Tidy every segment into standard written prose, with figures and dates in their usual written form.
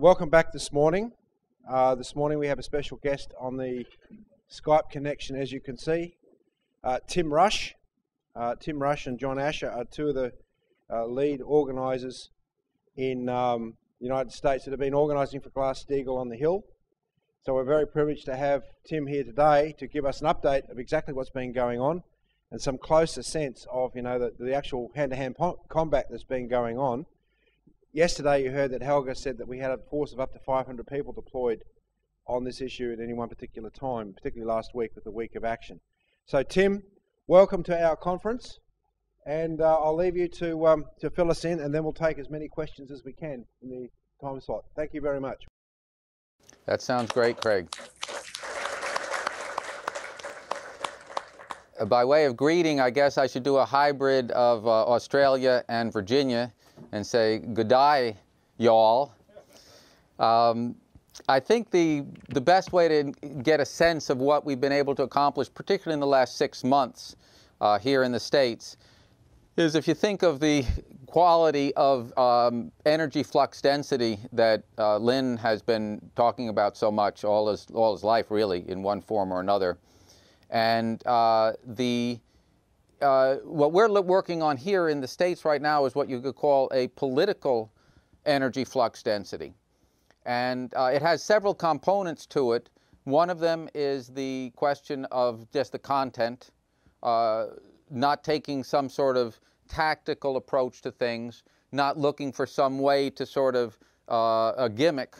Welcome back this morning. This morning we have a special guest on the Skype connection, as you can see. Tim Rush. Tim Rush and John Asher are two of the lead organisers in the United States that have been organising for Glass-Steagall on the Hill. So we're very privileged to have Tim here today to give us an update of exactly what's been going on and some closer sense of the actual hand-to-hand combat that's been going on. Yesterday you heard that Helga said that we had a force of up to 500 people deployed on this issue at any one particular time, particularly last week with the week of action. So Tim, welcome to our conference, and I'll leave you to fill us in, and then we'll take as many questions as we can in the time slot. Thank you very much. That sounds great, Craig. By way of greeting, I guess I should do a hybrid of Australia and Virginia and say, good day, y'all. I think the best way to get a sense of what we've been able to accomplish, particularly in the last 6 months here in the States, is if you think of the quality of energy flux density that Lynn has been talking about so much all his life, really, in one form or another. And what we're working on here in the States right now is what you could call a political energy flux density. And it has several components to it. One of them is the question of just the content, not taking some sort of tactical approach to things, not looking for some way to sort of a gimmick,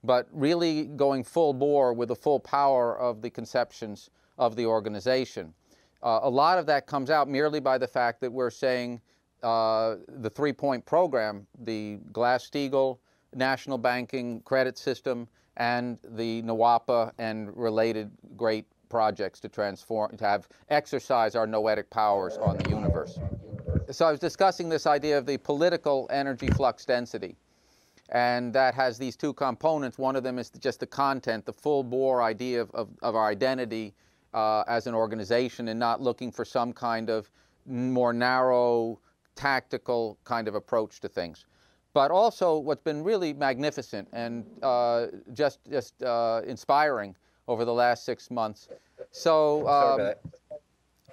but really going full bore with the full power of the conceptions of the organization. A lot of that comes out merely by the fact that we're saying the three-point program, the Glass-Steagall National Banking Credit System, and the NWAPA and related great projects to exercise our noetic powers on the universe. So I was discussing this idea of the political energy flux density, and that has these two components. One of them is just the content, the full-bore idea of our identity as an organization, and not looking for some kind of more narrow, tactical kind of approach to things. But also what's been really magnificent and just inspiring over the last 6 months. So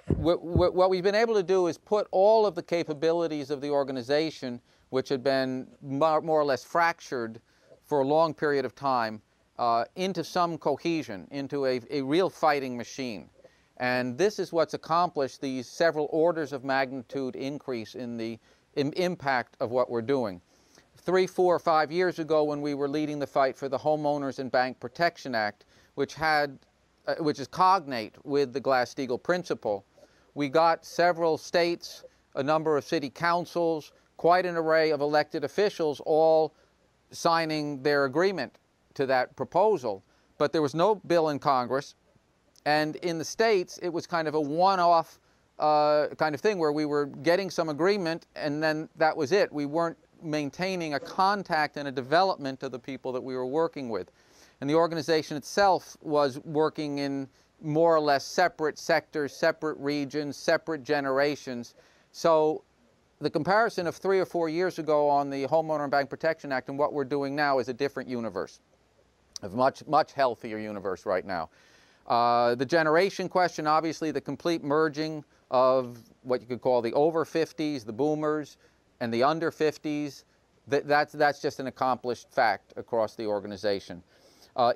what we've been able to do is put all of the capabilities of the organization, which had been more or less fractured for a long period of time, into some cohesion, into a real fighting machine. And this is what's accomplished these several orders of magnitude increase in the impact of what we're doing. 3, 4, 5 years ago, when we were leading the fight for the Homeowners and Bank Protection Act, which is cognate with the Glass-Steagall principle, we got several states, a number of city councils, quite an array of elected officials all signing their agreement to that proposal. But there was no bill in Congress, and in the States it was kind of a one-off kind of thing where we were getting some agreement and then that was it. We weren't maintaining a contact and a development of the people that we were working with. And the organization itself was working in more or less separate sectors, separate regions, separate generations. So the comparison of 3 or 4 years ago on the Homeowner and Bank Protection Act and what we're doing now is a different universe, a much healthier universe right now. The generation question, obviously the complete merging of what you could call the over 50s, the boomers, and the under 50s, that's just an accomplished fact across the organization.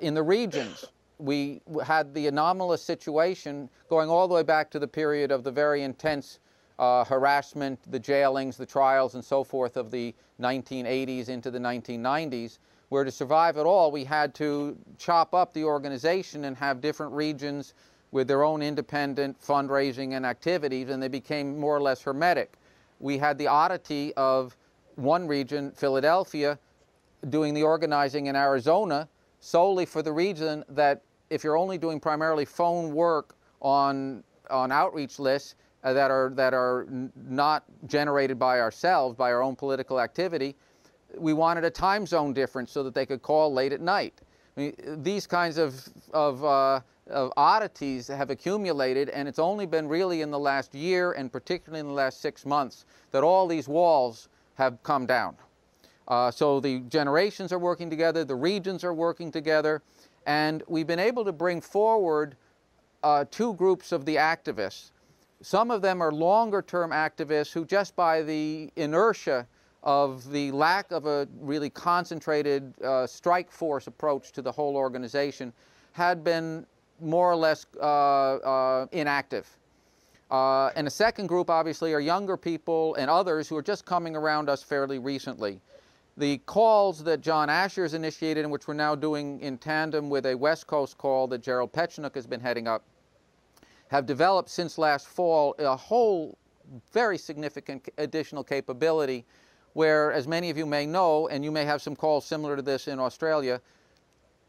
In the regions, we had the anomalous situation going all the way back to the period of the very intense harassment, the jailings, the trials, and so forth of the 1980s into the 1990s, where to survive at all, we had to chop up the organization and have different regions with their own independent fundraising and activities, and they became more or less hermetic. We had the oddity of one region, Philadelphia, doing the organizing in Arizona solely for the reason that if you're only doing primarily phone work on outreach lists that are not generated by ourselves, by our own political activity, we wanted a time zone difference so that they could call late at night. I mean, these kinds of oddities have accumulated, and it's only been really in the last year, and particularly in the last 6 months, that all these walls have come down. So the generations are working together, the regions are working together, and we've been able to bring forward two groups of the activists. Some of them are longer-term activists who, just by the inertia of the lack of a really concentrated strike force approach to the whole organization, had been more or less inactive. And a second group, obviously, are younger people and others who are just coming around us fairly recently. The calls that John Asher has initiated, and which we're now doing in tandem with a West Coast call that Gerald Petchnook has been heading up, have developed since last fall a whole very significant additional capability where, as many of you may know, and you may have some calls similar to this in Australia,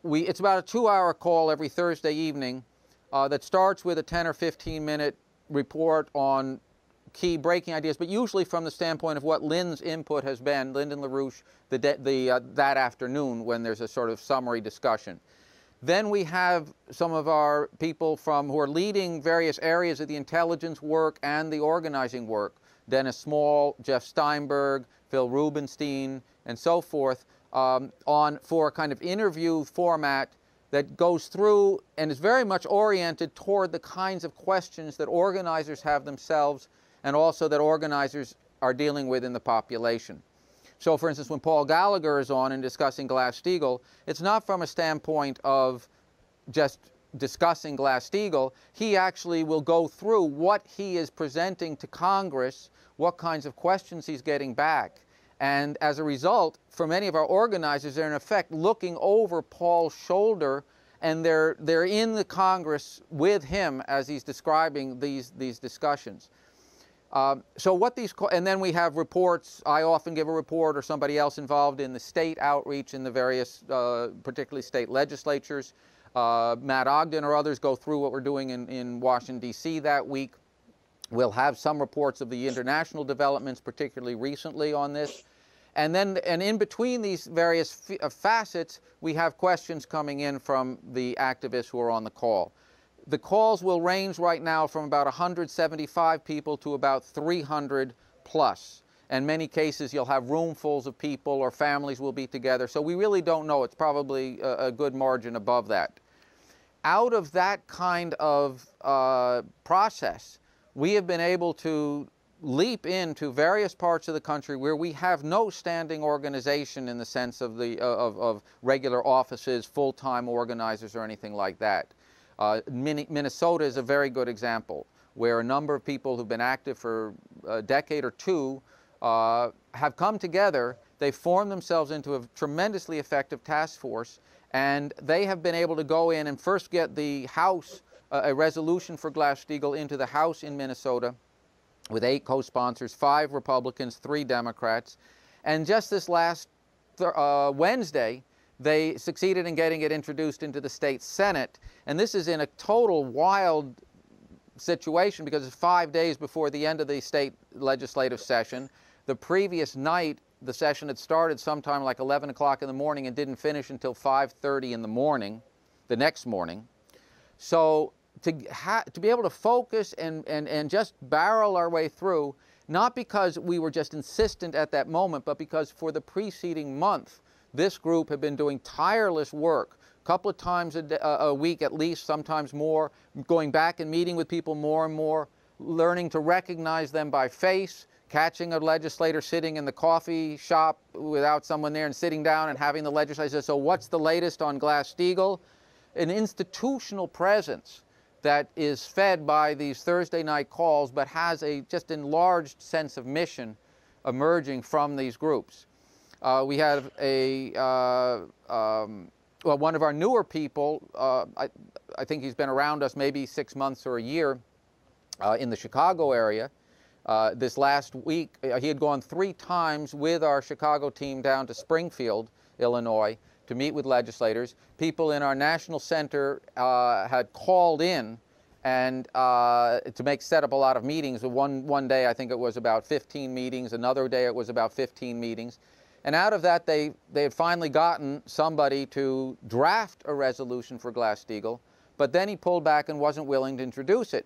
it's about a 2-hour call every Thursday evening that starts with a 10 or 15-minute report on key breaking ideas, but usually from the standpoint of what Lynn's input has been, Lynn and LaRouche, that afternoon when there's a sort of summary discussion. Then we have some of our people who are leading various areas of the intelligence work and the organizing work. Dennis Small, Jeff Steinberg, Phil Rubenstein, and so forth, for a kind of interview format that goes through and is very much oriented toward the kinds of questions that organizers have themselves and also that organizers are dealing with in the population. So, for instance, when Paul Gallagher is on and discussing Glass-Steagall, it's not from a standpoint of just discussing Glass-Steagall. He actually will go through what he is presenting to Congress, what kinds of questions he's getting back. And as a result, for many of our organizers, they're in effect looking over Paul's shoulder, and they're in the Congress with him as he's describing these discussions. And then we have reports. I often give a report, or somebody else involved in the state outreach in the various, particularly state legislatures. Matt Ogden or others go through what we're doing in Washington, D.C. that week. We'll have some reports of the international developments, particularly recently on this. And in between these various facets, we have questions coming in from the activists who are on the call. The calls will range right now from about 175 people to about 300 plus. In many cases, you'll have roomfuls of people or families will be together. So we really don't know. It's probably a good margin above that. Out of that kind of process, we have been able to leap into various parts of the country where we have no standing organization in the sense of regular offices, full-time organizers, or anything like that. Minnesota is a very good example, where a number of people who've been active for a decade or two have come together. They've formed themselves into a tremendously effective task force, and they have been able to go in and first get the House, a resolution for Glass-Steagall into the House in Minnesota with 8 co-sponsors, 5 Republicans, 3 Democrats. And just this last Wednesday, they succeeded in getting it introduced into the state Senate. And this is in a total wild situation because it's 5 days before the end of the state legislative session. The previous night, the session had started sometime like 11 o'clock in the morning and didn't finish until 5:30 in the morning, the next morning. So to be able to focus and just barrel our way through, not because we were just insistent at that moment, but because for the preceding month, this group had been doing tireless work, a couple of times a week at least, sometimes more, going back and meeting with people more and more, learning to recognize them by face, catching a legislator sitting in the coffee shop without someone there and sitting down and having the legislator say, so what's the latest on Glass-Steagall? An institutional presence that is fed by these Thursday night calls, but has a just enlarged sense of mission emerging from these groups. We have one of our newer people, I think he's been around us maybe 6 months or a year in the Chicago area. This last week, he had gone 3 times with our Chicago team down to Springfield, Illinois, to meet with legislators. People in our national center had called in and to set up a lot of meetings. One day, I think it was about 15 meetings. Another day, it was about 15 meetings. And out of that, they had finally gotten somebody to draft a resolution for Glass-Steagall, but then he pulled back and wasn't willing to introduce it.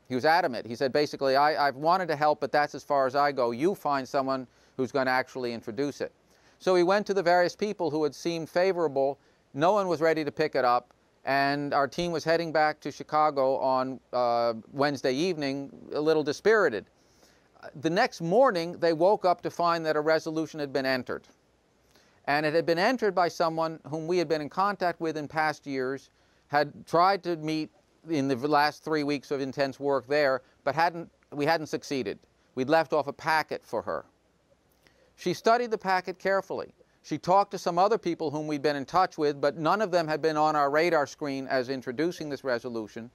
He was adamant. He said, basically, I've wanted to help, but that's as far as I go. You find someone who's going to actually introduce it. So he went to the various people who had seemed favorable. No one was ready to pick it up, and our team was heading back to Chicago on Wednesday evening, a little dispirited. The next morning, they woke up to find that a resolution had been entered. And it had been entered by someone whom we had been in contact with in past years, had tried to meet in the last 3 weeks of intense work there, but we hadn't succeeded. We'd left off a packet for her. She studied the packet carefully. She talked to some other people whom we'd been in touch with, but none of them had been on our radar screen as introducing this resolution.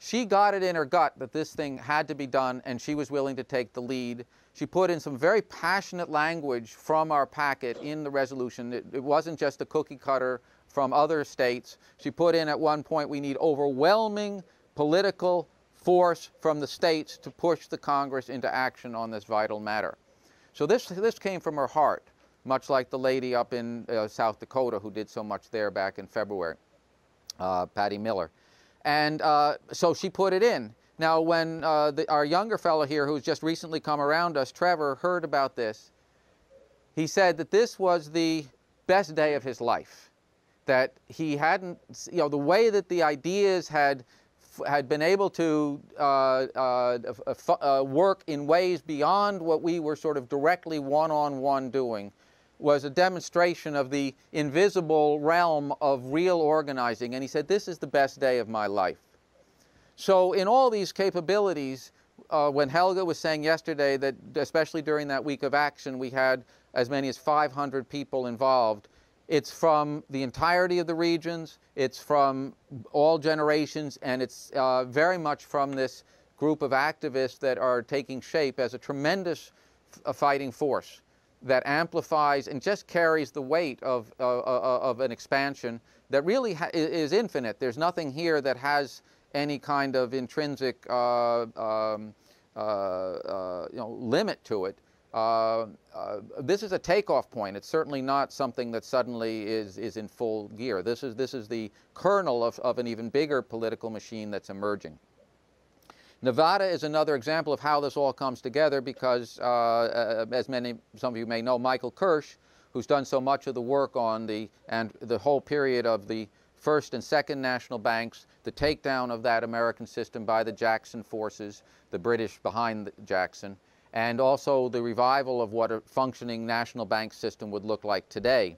She got it in her gut that this thing had to be done, and she was willing to take the lead. She put in some very passionate language from our packet in the resolution. It wasn't just a cookie cutter from other states. She put in at one point, we need overwhelming political force from the states to push the Congress into action on this vital matter. So this came from her heart, much like the lady up in South Dakota who did so much there back in February, Patty Miller. And so she put it in. Now, when our younger fellow here, who's just recently come around us, Trevor, heard about this, he said that this was the best day of his life. That he hadn't, the way that the ideas had been able to work in ways beyond what we were sort of directly one-on-one doing was a demonstration of the invisible realm of real organizing. And he said, this is the best day of my life. So in all these capabilities, when Helga was saying yesterday that, especially during that week of action, we had as many as 500 people involved, it's from the entirety of the regions, it's from all generations, and it's very much from this group of activists that are taking shape as a tremendous fighting force that amplifies and just carries the weight of an expansion that really is infinite. There's nothing here that has any kind of intrinsic limit to it. This is a takeoff point. It's certainly not something that suddenly is in full gear. This is the kernel of an even bigger political machine that's emerging. Nevada is another example of how this all comes together because, as some of you may know, Michael Kirsch, who's done so much of the work on the whole period of the first and second national banks, the takedown of that American system by the Jackson forces, the British behind Jackson, and also the revival of what a functioning national bank system would look like today.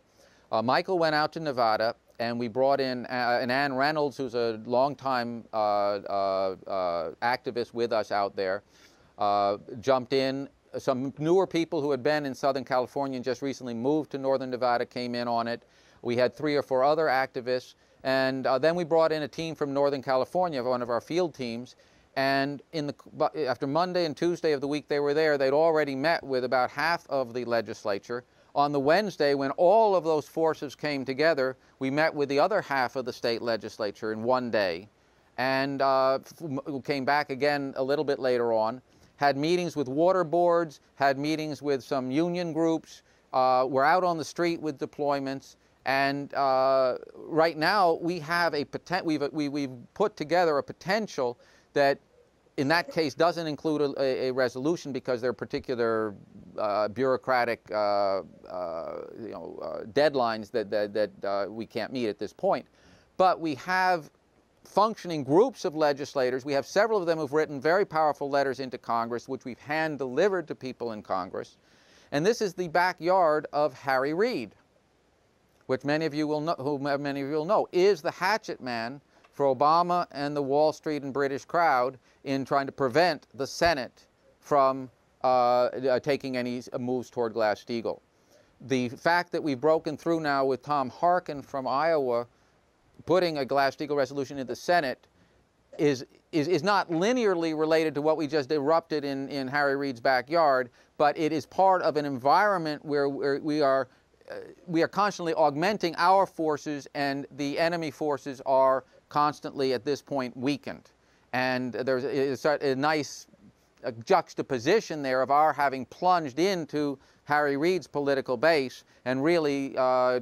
Michael went out to Nevada, and we brought in Ann Reynolds, who's a longtime activist with us out there, jumped in. Some newer people who had been in Southern California and just recently moved to Northern Nevada came in on it. We had 3 or 4 other activists, and then we brought in a team from Northern California, one of our field teams, and after Monday and Tuesday of the week they were there, they'd already met with about half of the legislature. On the Wednesday, when all of those forces came together, we met with the other half of the state legislature in one day, and came back again a little bit later on, had meetings with water boards, had meetings with some union groups, were out on the street with deployments, and right now we have we've put together a potential that in that case doesn't include a resolution because there are particular bureaucratic deadlines that we can't meet at this point. But we have functioning groups of legislators. We have several of them who've written very powerful letters into Congress, which we've hand-delivered to people in Congress. And this is the backyard of Harry Reid, which many of you will know, is the hatchet man for Obama and the Wall Street and British crowd in trying to prevent the Senate from taking any moves toward Glass-Steagall. The fact that we've broken through now with Tom Harkin from Iowa putting a Glass-Steagall resolution in the Senate is not linearly related to what we just erupted in Harry Reid's backyard, but it is part of an environment where we are constantly augmenting our forces, and the enemy forces are constantly at this point weakened. And there's a nice juxtaposition there of our having plunged into Harry Reid's political base and really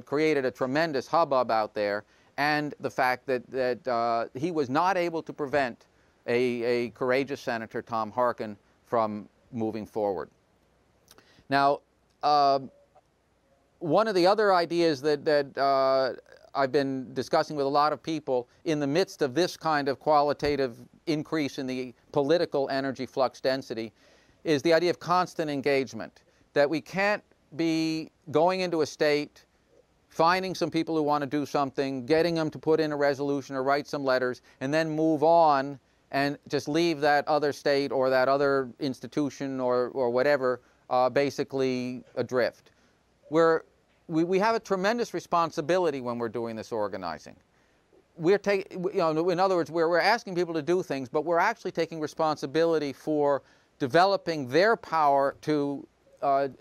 created a tremendous hubbub out there, and the fact that he was not able to prevent a courageous Senator, Tom Harkin, from moving forward. Now, one of the other ideas that I've been discussing with a lot of people in the midst of this kind of qualitative increase in the political energy flux density is the idea of constant engagement, that we can't be going into a state, finding some people who want to do something, getting them to put in a resolution or write some letters, and then move on and just leave that other state or that other institution or whatever basically adrift. We have a tremendous responsibility when we're doing this organizing. We're in other words, we're asking people to do things, but we're actually taking responsibility for developing their power to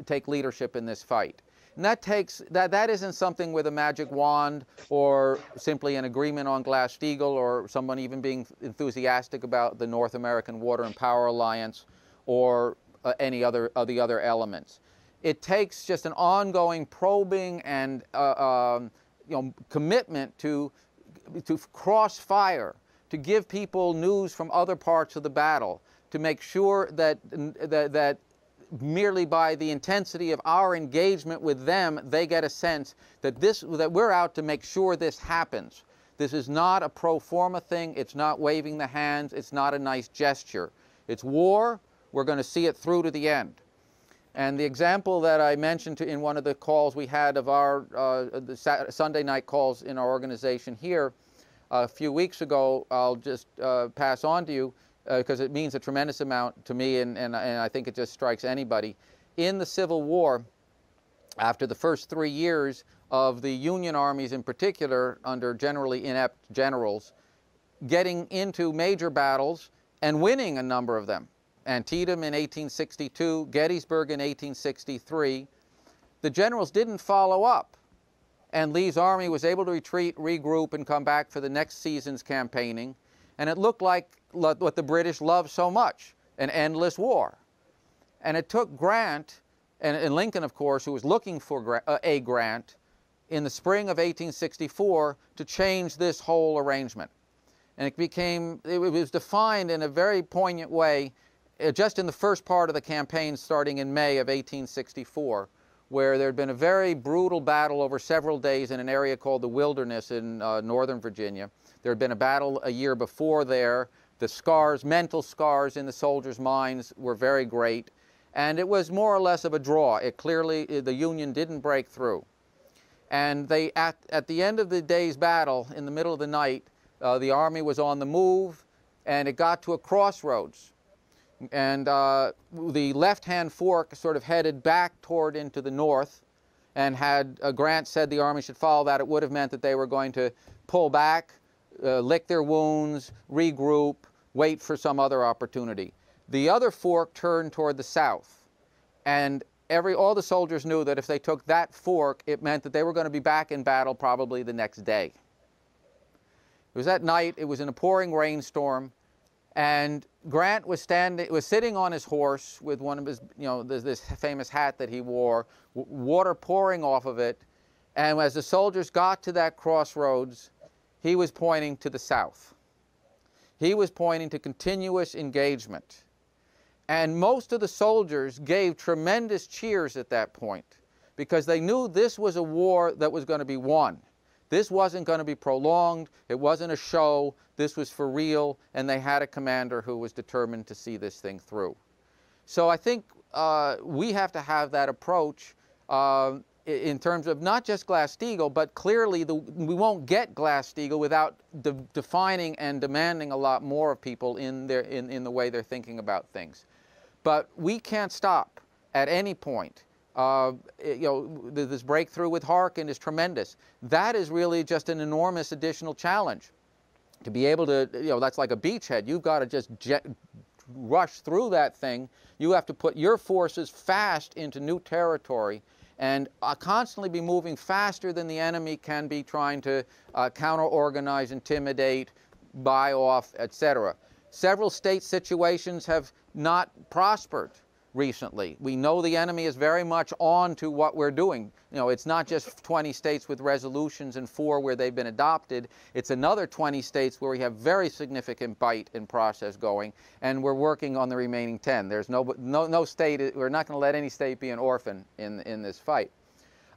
take leadership in this fight. And that isn't something with a magic wand or simply an agreement on Glass-Steagall or someone even being enthusiastic about the North American Water and Power Alliance or any other of the other elements. It takes just an ongoing probing and commitment to cross-fire, to give people news from other parts of the battle, to make sure that merely by the intensity of our engagement with them, they get a sense that we're out to make sure this happens. This is not a pro forma thing. It's not waving the hands. It's not a nice gesture. It's war. We're going to see it through to the end. And the example that I mentioned in one of the calls we had of our Sunday night calls in our organization here a few weeks ago, I'll just pass on to you because it means a tremendous amount to me, and I think it just strikes anybody. In the Civil War, after the first 3 years of the Union armies in particular, under generally inept generals, getting into major battles and winning a number of them, Antietam in 1862, Gettysburg in 1863, the generals didn't follow up. And Lee's army was able to retreat, regroup, and come back for the next season's campaigning. And it looked like what the British loved so much, an endless war. And it took Grant, and Lincoln, of course, who was looking for a Grant, in the spring of 1864 to change this whole arrangement. And it was defined in a very poignant way just in the first part of the campaign starting in May of 1864, where there had been a very brutal battle over several days in an area called the Wilderness in northern Virginia. There had been a battle a year before there. The scars, mental scars in the soldiers' minds were very great. And it was more or less of a draw. The Union didn't break through. And at the end of the day's battle, in the middle of the night, the army was on the move, and it got to a crossroads. And the left-hand fork sort of headed back toward into the north, and had Grant said the army should follow that, it would have meant that they were going to pull back, lick their wounds, regroup, wait for some other opportunity. The other fork turned toward the south, and all the soldiers knew that if they took that fork, it meant that they were going to be back in battle probably the next day. It was at night, it was in a pouring rainstorm, and Grant was sitting on his horse with one of his, this famous hat that he wore, water pouring off of it, and as the soldiers got to that crossroads, he was pointing to the south. He was pointing to continuous engagement. And most of the soldiers gave tremendous cheers at that point because they knew this was a war that was going to be won. This wasn't going to be prolonged. It wasn't a show. This was for real, and they had a commander who was determined to see this thing through. So I think we have to have that approach in terms of not just Glass-Steagall, but clearly we won't get Glass-Steagall without defining and demanding a lot more of people in the way they're thinking about things. But we can't stop at any point. This breakthrough with Harkin is tremendous. That is really just an enormous additional challenge. To be able to, that's like a beachhead. You've got to just rush through that thing. You have to put your forces fast into new territory and constantly be moving faster than the enemy can be trying to counter-organize, intimidate, buy off, etc. Several state situations have not prospered recently. We know the enemy is very much on to what we're doing. It's not just 20 states with resolutions and 4 where they've been adopted. It's another 20 states where we have very significant bite and process going, and we're working on the remaining 10. There's no state, we're not going to let any state be an orphan in this fight.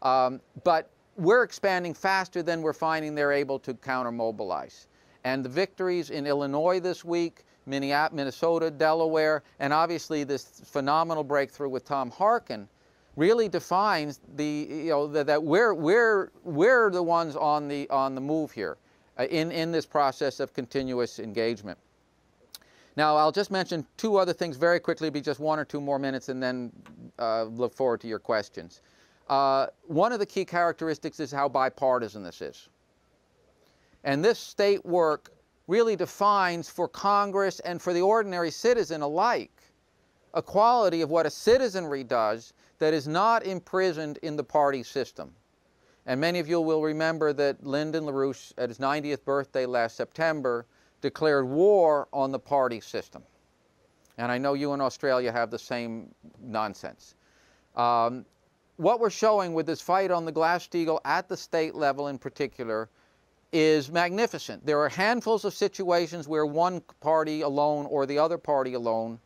But we're expanding faster than we're finding they're able to counter-mobilize. And the victories in Illinois this week, Minnesota, Delaware, and obviously this phenomenal breakthrough with Tom Harkin really defines that we're the ones on the move here in this process of continuous engagement. Now, I'll just mention two other things very quickly, be just 1 or 2 more minutes, and then look forward to your questions. One of the key characteristics is how bipartisan this is. And this state work really defines for Congress and for the ordinary citizen alike a quality of what a citizenry does that is not imprisoned in the party system. And many of you will remember that Lyndon LaRouche, at his 90th birthday last September, declared war on the party system. And I know you in Australia have the same nonsense. What we're showing with this fight on the Glass-Steagall at the state level in particular is magnificent. There are handfuls of situations where one party alone or the other party alone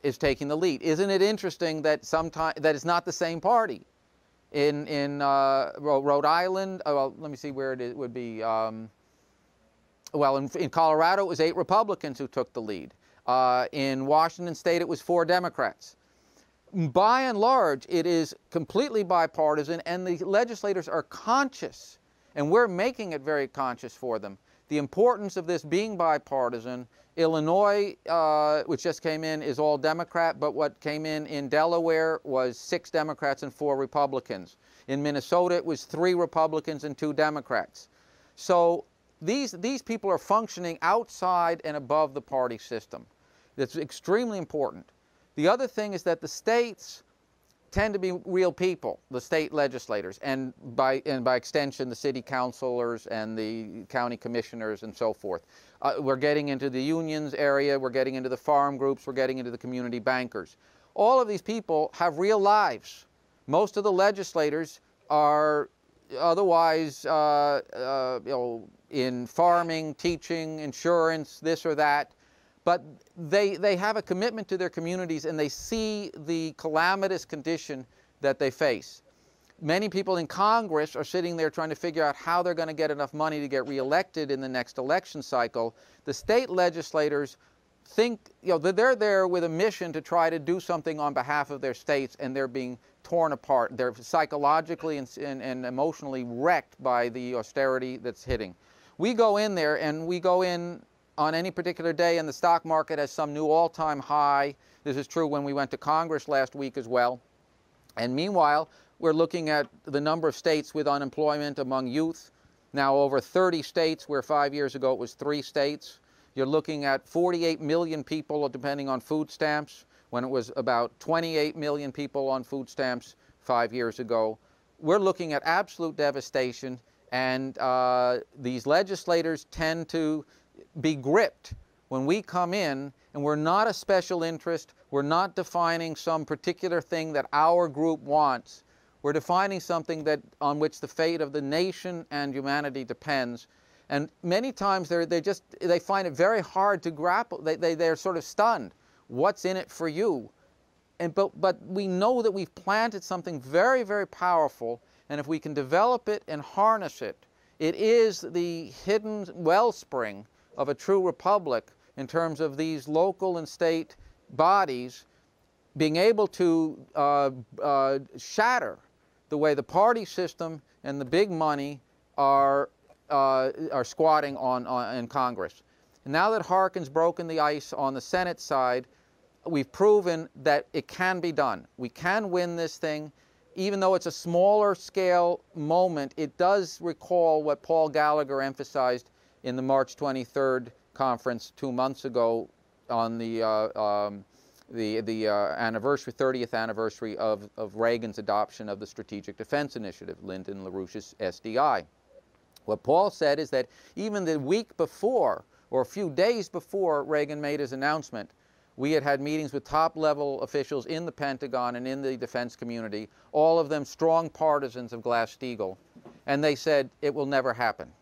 is taking the lead. Isn't it interesting that sometimes that it's not the same party? In Rhode Island, well, let me see where it would be. Well, in Colorado, it was 8 Republicans who took the lead. In Washington State, it was 4 Democrats. By and large, it is completely bipartisan, and the legislators are conscious, and we're making it very conscious for them, the importance of this being bipartisan. Illinois, which just came in, is all Democrat, but what came in Delaware was 6 Democrats and 4 Republicans. In Minnesota, it was 3 Republicans and 2 Democrats. So these people are functioning outside and above the party system. That's extremely important. The other thing is that the states tend to be real people, the state legislators, and by extension, the city councilors and the county commissioners and so forth. We're getting into the unions area, we're getting into the farm groups, we're getting into the community bankers. All of these people have real lives. Most of the legislators are otherwise in farming, teaching, insurance, this or that. But they have a commitment to their communities, and they see the calamitous condition that they face. Many people in Congress are sitting there trying to figure out how they're going to get enough money to get reelected in the next election cycle. The state legislators think, that they're there with a mission to try to do something on behalf of their states, and they're being torn apart. They're psychologically and emotionally wrecked by the austerity that's hitting. We go in there, and we go in on any particular day, and the stock market has some new all-time high. This is true when we went to Congress last week as well. And meanwhile, we're looking at the number of states with unemployment among youth. Now over 30 states, where 5 years ago it was 3 states. You're looking at 48 million people depending on food stamps, when it was about 28 million people on food stamps 5 years ago. We're looking at absolute devastation, and these legislators tend to be gripped when we come in, and we're not a special interest, we're not defining some particular thing that our group wants. We're defining something on which the fate of the nation and humanity depends. And many times they find it very hard to grapple. They're sort of stunned. What's in it for you? But we know that we've planted something very, very powerful, and if we can develop it and harness it, it is the hidden wellspring of a true republic in terms of these local and state bodies being able to shatter the way the party system and the big money are squatting in Congress. And now that Harkin's broken the ice on the Senate side, we've proven that it can be done. We can win this thing. Even though it's a smaller scale moment, it does recall what Paul Gallagher emphasized in the March 23rd conference 2 months ago on the anniversary, 30th anniversary of Reagan's adoption of the Strategic Defense Initiative, Lyndon LaRouche's SDI. What Paul said is that even the week before, or a few days before Reagan made his announcement, we had meetings with top-level officials in the Pentagon and in the defense community, all of them strong partisans of Glass-Steagall, and they said it will never happen.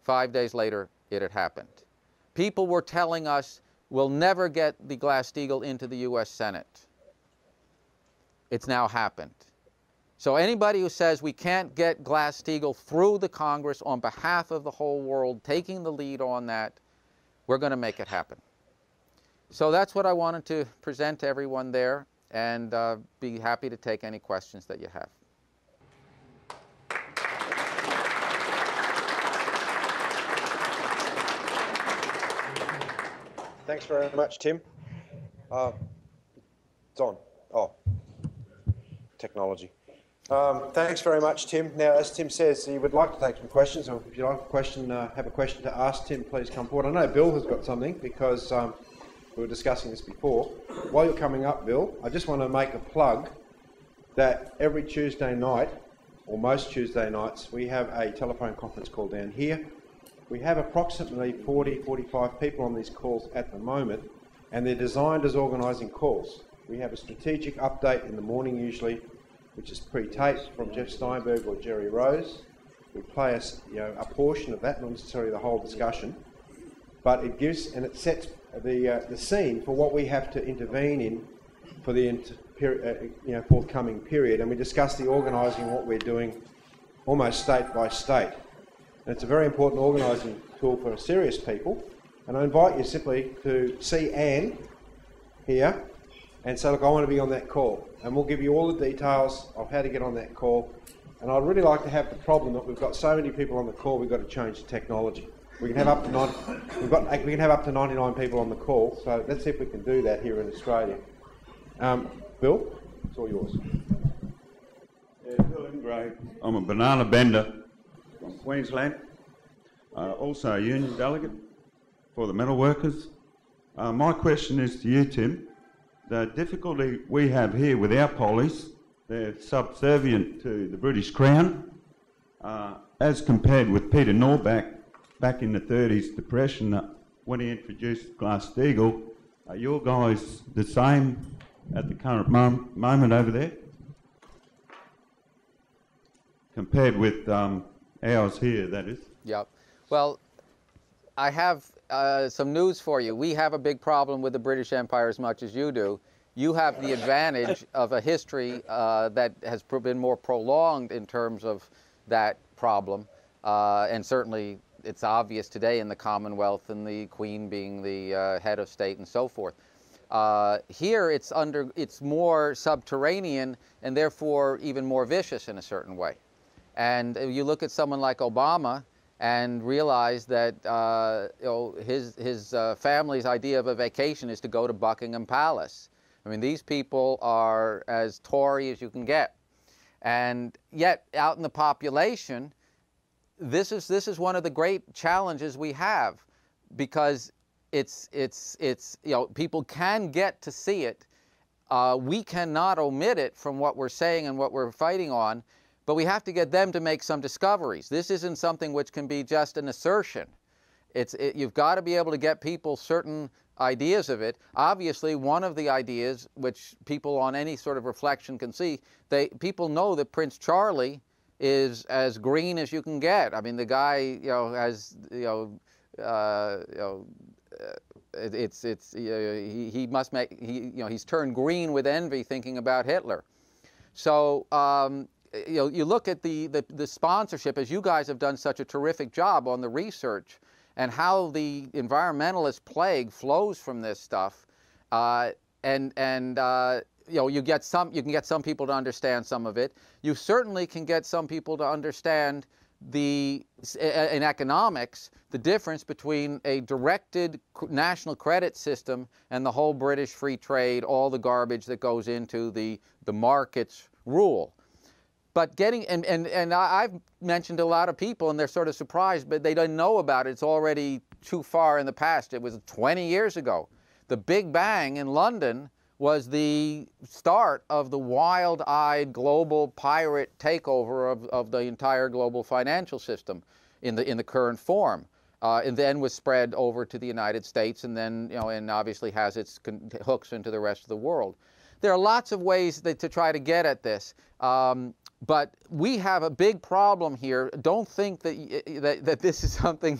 5 days later, it had happened. People were telling us, we'll never get the Glass-Steagall into the U.S. Senate. It's now happened. So anybody who says we can't get Glass-Steagall through the Congress on behalf of the whole world, taking the lead on that, we're going to make it happen. So that's what I wanted to present to everyone there, and be happy to take any questions that you have. Thanks very much, Tim. It's on. Oh, technology. Thanks very much, Tim. Now, as Tim says, he would like to take some questions, or if you like a question, have a question to ask Tim, please come forward. I know Bill has got something, because we were discussing this before. While you're coming up, Bill, I just want to make a plug that every Tuesday night, or most Tuesday nights, we have a telephone conference call down here. We have approximately 40, 45 people on these calls at the moment, and they're designed as organising calls. We have a strategic update in the morning usually, which is pre-taped from Jeff Steinberg or Jerry Rose. We play a portion of that, not necessarily the whole discussion, but it gives and it sets the scene for what we have to intervene in for the forthcoming period, and we discuss the organising, what we're doing, almost state by state. And it's a very important organising tool for serious people. And I invite you simply to see Anne here and say, look, I want to be on that call. And we'll give you all the details of how to get on that call. And I'd really like to have the problem that we've got so many people on the call, we've got to change the technology. We can have up to we can have up to 99 people on the call. So let's see if we can do that here in Australia. Bill, it's all yours. Yeah, Bill Ingrave. I'm a banana bender from Queensland, also a union delegate for the metal workers. My question is to you, Tim. The difficulty we have here with our police, they're subservient to the British Crown, as compared with Peter Norback back in the 30s Depression when he introduced Glass-Steagall. Are your guys the same at the current moment over there, compared with ours here, that is? Yep. Well, I have some news for you. We have a big problem with the British Empire as much as you do. You have the advantage of a history that has been more prolonged in terms of that problem, and certainly it's obvious today in the Commonwealth and the Queen being the head of state and so forth. Here it's more subterranean and therefore even more vicious in a certain way. And you look at someone like Obama and realize that his family's idea of a vacation is to go to Buckingham Palace. I mean, these people are as Tory as you can get. And yet, out in the population, this is one of the great challenges we have, because it's people can get to see it. We cannot omit it from what we're saying and what we're fighting on, but we have to get them to make some discoveries. This isn't something which can be just an assertion. You've got to be able to get people certain ideas of it. Obviously, one of the ideas which people on any sort of reflection can see, people know that Prince Charlie is as green as you can get. I mean, the guy, has, he must make, he's turned green with envy thinking about Hitler. So, you look at the sponsorship, as you guys have done such a terrific job on the research, and how the environmentalist plague flows from this stuff, you can get some people to understand some of it. You certainly can get some people to understand in economics, the difference between a directed national credit system and the whole British free trade, all the garbage that goes into the market's rule. But I've mentioned to a lot of people, and they're sort of surprised, but they don't know about it. It's already too far in the past. It was 20 years ago. The Big Bang in London was the start of the wild-eyed global pirate takeover of the entire global financial system in the current form, and then was spread over to the United States, and then and obviously has its hooks into the rest of the world. There are lots of ways to try to get at this. But we have a big problem here. Don't think that this is something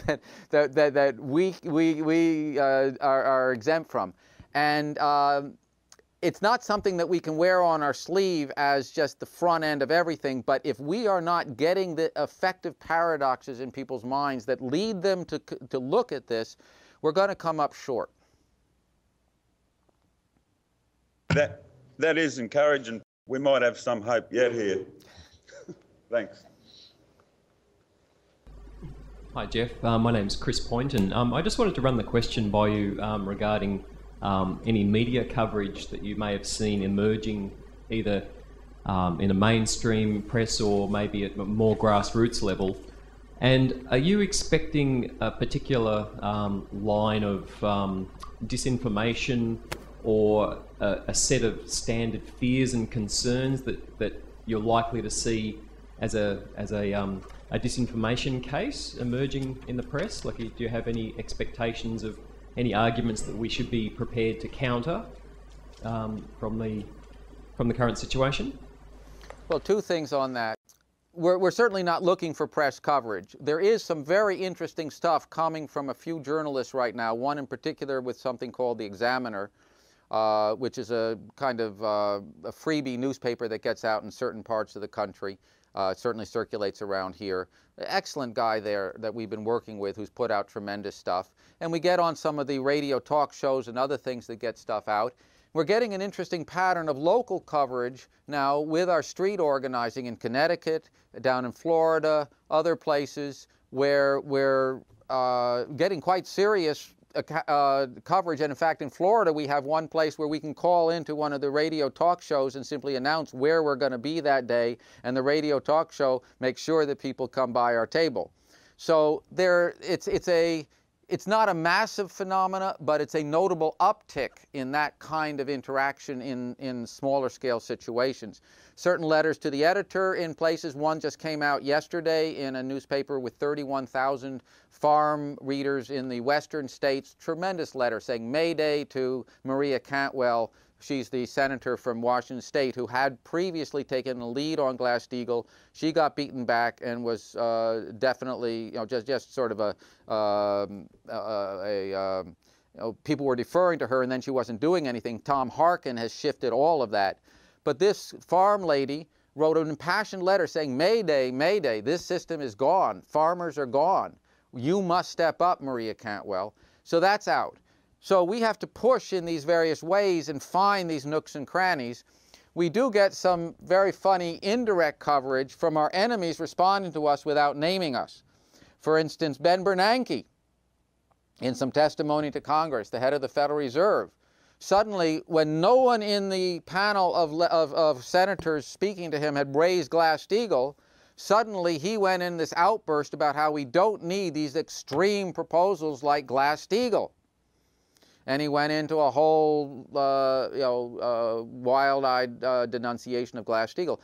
that we are exempt from. And it's not something that we can wear on our sleeve as just the front end of everything, but if we are not getting the effective paradoxes in people's minds that lead them to look at this, we're going to come up short. That is encouraging. We might have some hope yet here. Thanks. Hi, Jeff. My name's Chris Point, and I just wanted to run the question by you regarding any media coverage that you may have seen emerging either in a mainstream press or maybe at a more grassroots level. And are you expecting a particular line of disinformation or a set of standard fears and concerns that you're likely to see as a disinformation case emerging in the press? Like, do you have any expectations of any arguments that we should be prepared to counter from the current situation? Well, two things on that. We're certainly not looking for press coverage. There is some very interesting stuff coming from a few journalists right now, one in particular with something called The Examiner, which is a kind of a freebie newspaper that gets out in certain parts of the country. It certainly circulates around here. Excellent guy there that we've been working with who's put out tremendous stuff. And we get on some of the radio talk shows and other things that get stuff out. We're getting an interesting pattern of local coverage now with our street organizing in Connecticut, down in Florida, other places where we're getting quite serious coverage. And in fact, in Florida, we have one place where we can call into one of the radio talk shows and simply announce where we're going to be that day, and the radio talk show makes sure that people come by our table. So it's not a massive phenomena, but it's a notable uptick in that kind of interaction in smaller scale situations. Certain letters to the editor in places. One just came out yesterday in a newspaper with 31,000 farm readers in the western states. Tremendous letter saying Mayday to Maria Cantwell. She's the senator from Washington State who had previously taken the lead on Glass-Steagall. She got beaten back and was definitely, just sort of people were deferring to her, and then she wasn't doing anything. Tom Harkin has shifted all of that. But this farm lady wrote an impassioned letter saying, Mayday, Mayday, this system is gone. Farmers are gone. You must step up, Maria Cantwell. So that's out. So we have to push in these various ways and find these nooks and crannies. We do get some very funny indirect coverage from our enemies responding to us without naming us. For instance, Ben Bernanke, in some testimony to Congress, the head of the Federal Reserve, suddenly, when no one in the panel of senators speaking to him had raised Glass-Steagall, suddenly he went in this outburst about how we don't need these extreme proposals like Glass-Steagall. And he went into a whole wild-eyed denunciation of Glass-Steagall.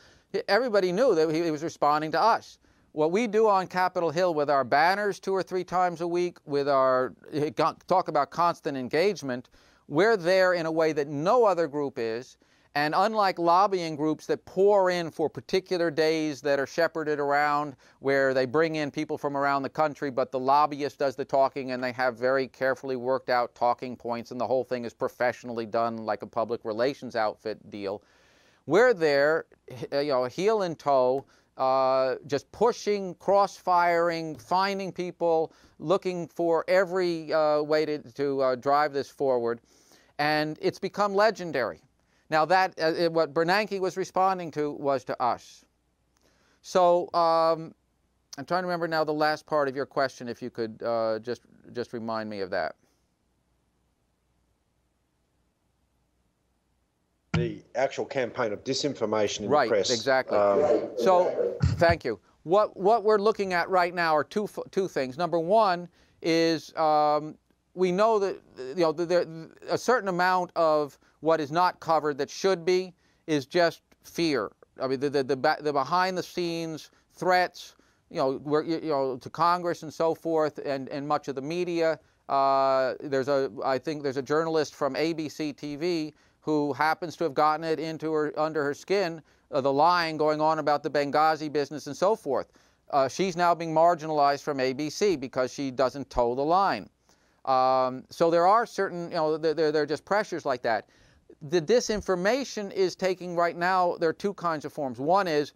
Everybody knew that he was responding to us. What we do on Capitol Hill with our banners 2 or 3 times a week, with our talk about constant engagement, we're there in a way that no other group is. And unlike lobbying groups that pour in for particular days that are shepherded around, where they bring in people from around the country, but the lobbyist does the talking and they have very carefully worked out talking points and the whole thing is professionally done like a public relations outfit deal, we're there, heel in toe, just pushing, cross-firing, finding people, looking for every way to drive this forward. And it's become legendary. Now that, what Bernanke was responding to was to us. So I'm trying to remember now the last part of your question, if you could just remind me of that. The actual campaign of disinformation in the press. Right, exactly. So, thank you. What we're looking at right now are two things. Number one is we know that a certain amount of what is not covered that should be is just fear. I mean, the behind-the-scenes threats, to Congress and so forth, and much of the media. I think there's a journalist from ABC TV who happens to have gotten it under her skin, the lying going on about the Benghazi business and so forth. She's now being marginalized from ABC because she doesn't toe the line. So there are certain, there are just pressures like that. the disinformation is taking right now, there are two kinds of forms. One is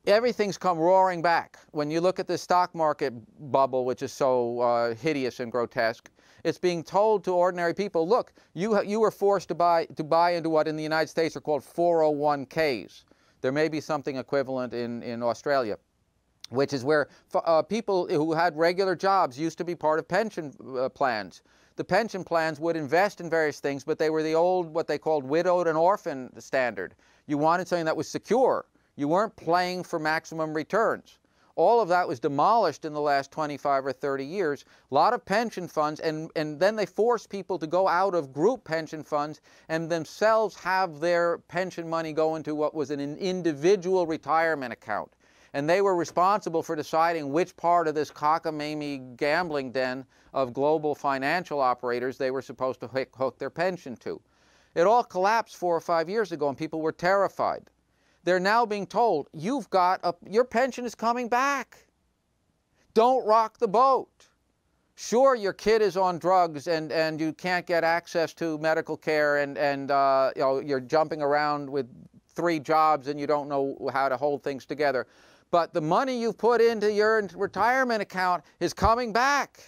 everything's come roaring back. When you look at the stock market bubble, which is so hideous and grotesque, it's being told to ordinary people, look, you were forced to buy into what in the United States are called 401ks. There may be something equivalent in Australia, which is where people who had regular jobs used to be part of pension plans. The pension plans would invest in various things, but they were the old, what they called widowed and orphan standard. You wanted something that was secure. You weren't playing for maximum returns. All of that was demolished in the last 25 or 30 years. A lot of pension funds, and then they forced people to go out of group pension funds and themselves have their pension money go into what was an individual retirement account. And they were responsible for deciding which part of this cockamamie gambling den of global financial operators they were supposed to hook their pension to. It all collapsed 4 or 5 years ago, and people were terrified. They're now being told, your pension is coming back. Don't rock the boat. Sure, your kid is on drugs and you can't get access to medical care and you know, you're jumping around with 3 jobs and you don't know how to hold things together. But the money you've put into your retirement account is coming back.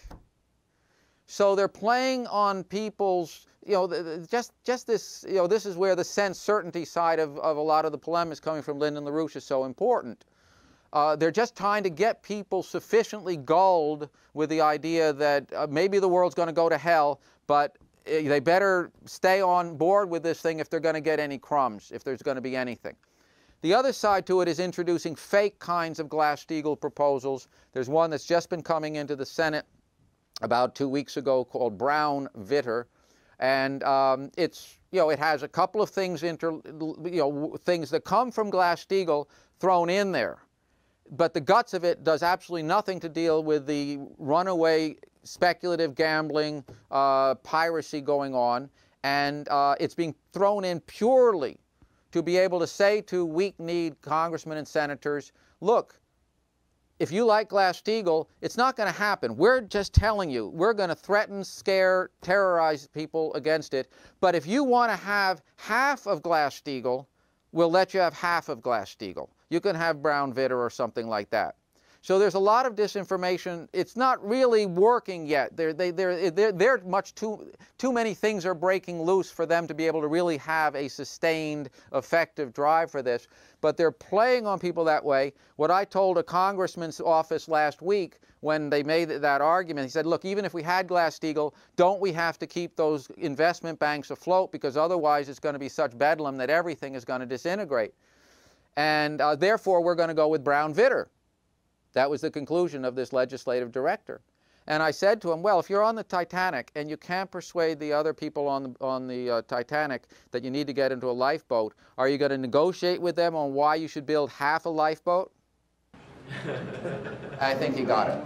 So they're playing on people's, you know, just this, you know, this is where the sense certainty side of a lot of the polemics coming from Lyndon LaRouche is so important. They're just trying to get people sufficiently gulled with the idea that maybe the world's going to go to hell, but they better stay on board with this thing if they're going to get any crumbs, if there's going to be anything. The other side to it is introducing fake kinds of Glass-Steagall proposals. There's one that's just been coming into the Senate about 2 weeks ago called Brown-Vitter. And it's, you know, it has a couple of things, things that come from Glass-Steagall thrown in there. But the guts of it does absolutely nothing to deal with the runaway speculative gambling, piracy going on. And it's being thrown in purely to be able to say to weak-kneed congressmen and senators, look, if you like Glass-Steagall, it's not going to happen. We're just telling you, we're going to threaten, scare, terrorize people against it. But if you want to have half of Glass-Steagall, we'll let you have half of Glass-Steagall. You can have Brown-Vitter or something like that. So there's a lot of disinformation. It's not really working yet. They're much too many things are breaking loose for them to be able to really have a sustained, effective drive for this. But they're playing on people that way. What I told a congressman's office last week when they made that argument, he said, look, even if we had Glass-Steagall, don't we have to keep those investment banks afloat, because otherwise it's going to be such bedlam that everything is going to disintegrate. And therefore, we're going to go with Brown-Vitter. That was the conclusion of this legislative director. And I said to him, well, if you're on the Titanic and you can't persuade the other people on the Titanic that you need to get into a lifeboat, are you going to negotiate with them on why you should build half a lifeboat? I think he got it.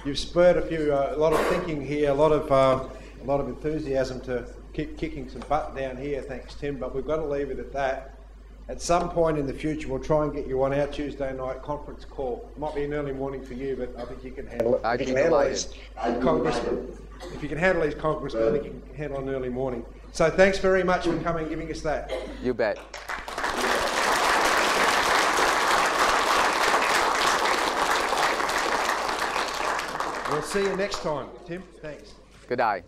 You've spurred a lot of thinking here, a lot of enthusiasm to keep kicking some butt down here. Thanks, Tim. But we've got to leave it at that. At some point in the future, we'll try and get you on our Tuesday night conference call. It might be an early morning for you, but I think you can handle it. I'd be delighted. Congressman, if you can handle these congressmen, I think you can handle an early morning. So thanks very much for coming and giving us that. You bet. We'll see you next time. Tim, thanks. Good day.